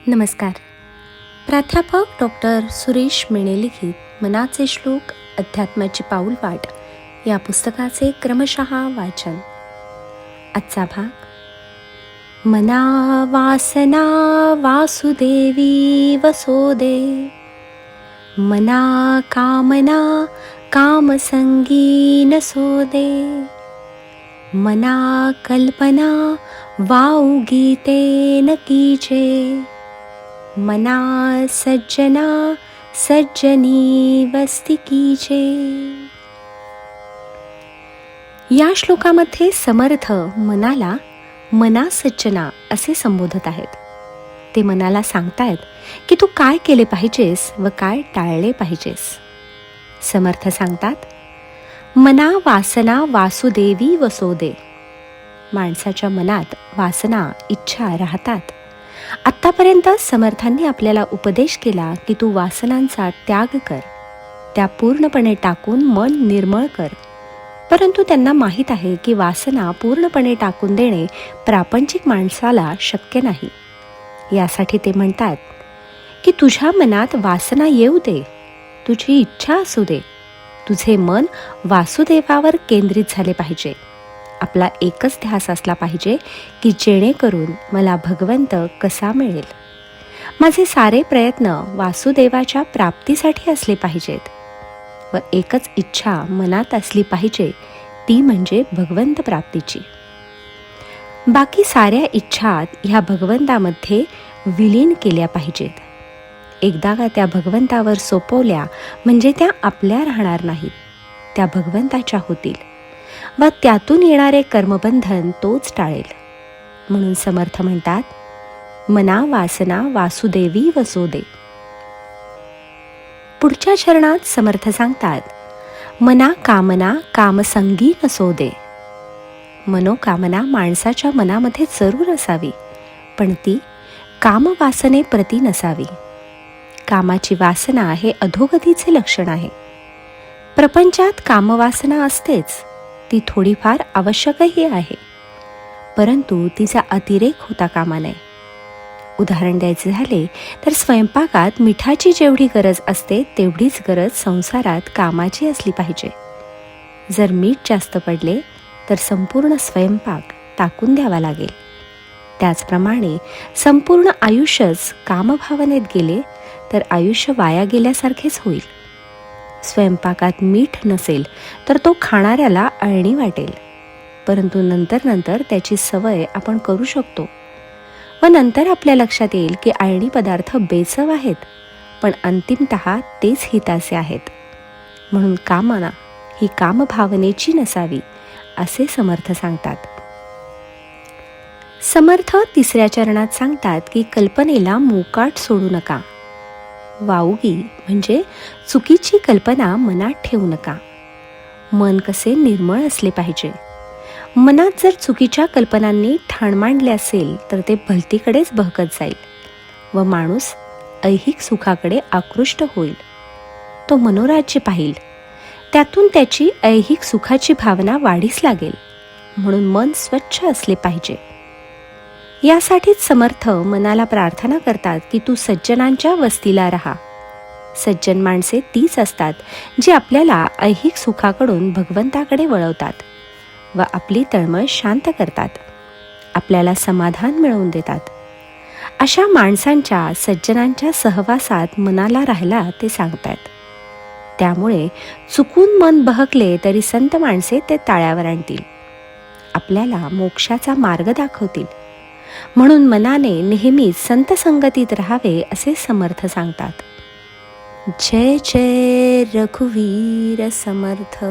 नमस्कार. प्राध्यापक डॉक्टर सुरेश मेणे लिखित मनाचे श्लोक अध्यात्माची पाऊलवाट या पुस्तकाचे क्रमशः वाचन. आजचा भाग. मना वासना वासुदेवी वसोदे, मना कामना कामसंगी नसोदे, मना कल्पना वाउगीते न कीजे, मना सज्जना सज्जनी वस्ती कीजे. या श्लोकामध्ये समर्थ मनाला मना सज्जना असे संबोधत आहेत. ते मनाला सांगतायत की तू काय केले पाहिजेस व काय टाळले पाहिजेस. समर्थ सांगतात, मना वासना वासुदेवी वसोदे. माणसाच्या मनात वासना इच्छा राहतात. आत्तापर्यंत समर्थांनी आपल्याला उपदेश केला की तू वासनांचा त्याग कर, त्या पूर्णपणे टाकून मन निर्मळ कर. परंतु त्यांना माहीत आहे की वासना पूर्णपणे टाकून देणे प्रापंचिक माणसाला शक्य नाही. यासाठी ते म्हणतात की तुझ्या मनात वासना येऊ दे, तुझी इच्छा असू दे, तुझे मन वासुदेवावर केंद्रित झाले पाहिजे. आपला एकच ध्यास असला पाहिजे की जेणेकरून मला भगवंत कसा मिळेल. माझे सारे प्रयत्न वासुदेवाच्या प्राप्तीसाठी असले पाहिजेत व एकच इच्छा मनात असली पाहिजे, ती म्हणजे भगवंत प्राप्तीची. बाकी साऱ्या इच्छा ह्या भगवंतामध्ये विलीन केल्या पाहिजेत. एकदा का त्या भगवंतावर सोपवल्या म्हणजे त्या आपल्या राहणार नाहीत, त्या भगवंताच्या होतील व त्यातून येणारे कर्मबंधन तोच टाळेल. म्हणून समर्थ म्हणतात, मना वासना वासुदेवी वसोदे. पुढच्या चरणात समर्थ सांगतात, मना कामना कामसंगी नसोदे. मनोकामना माणसाच्या मनामध्ये जरूर असावी, पण ती कामवासनेप्रती नसावी. कामाची वासना हे अधोगतीचे लक्षण आहे. प्रपंचात कामवासना असतेच, ती थोडीफार आवश्यकही आहे, परंतु तिचा अतिरेक होता कामा नये. उदाहरण द्यायचे झाले तर स्वयंपाकात मिठाची जेवढी गरज असते तेवढीच गरज संसारात कामाची असली पाहिजे. जर मीठ जास्त पडले तर संपूर्ण स्वयंपाक टाकून द्यावा लागेल. त्याचप्रमाणे संपूर्ण आयुष्यच कामभावनेत गेले तर आयुष्य वाया गेल्यासारखेच होईल. स्वयंपाकात मीठ नसेल तर तो खाणाऱ्याला अळणी वाटेल, परंतु नंतर त्याची सवय आपण करू शकतो व नंतर आपल्या लक्षात येईल की अळणी पदार्थ बेचव आहेत, पण अंतिमतः तेच हिताचे आहेत. म्हणून कामना ही कामभावनेची नसावी असे समर्थ सांगतात. समर्थ तिसऱ्या चरणात सांगतात की कल्पनेला मोकाट सोडू नका. वाऊगी म्हणजे चुकीची कल्पना मनात ठेवू नका. मन कसे निर्मळ असले पाहिजे. मनात जर चुकीच्या कल्पनांनी ठाण मांडले असेल तर ते भलतीकडेच बहकत जाईल व माणूस ऐहिक सुखाकडे आकृष्ट होईल. तो मनोराज्य पाहिल, त्यातून त्याची ऐहिक सुखाची भावना वाढीस लागेल. म्हणून मन स्वच्छ असले पाहिजे. यासाठीच समर्थ मनाला प्रार्थना करतात की तू सज्जनांच्या वस्तीला राहा. सज्जन माणसे तीच असतात जी आपल्याला ऐहिक सुखाकडून भगवंताकडे वळवतात व आपली तळमळ शांत करतात, आपल्याला समाधान मिळवून देतात. अशा माणसांच्या सज्जनांच्या सहवासात मनाला राहायला ते सांगतात. त्यामुळे चुकून मन बहकले तरी संत माणसे ते ताळ्यावर आणतील, आपल्याला मोक्षाचा मार्ग दाखवतील. म्हणून मनाने नेहमीच संत संगतीत राहावे असे समर्थ सांगतात. जय जय रघुवीर समर्थ.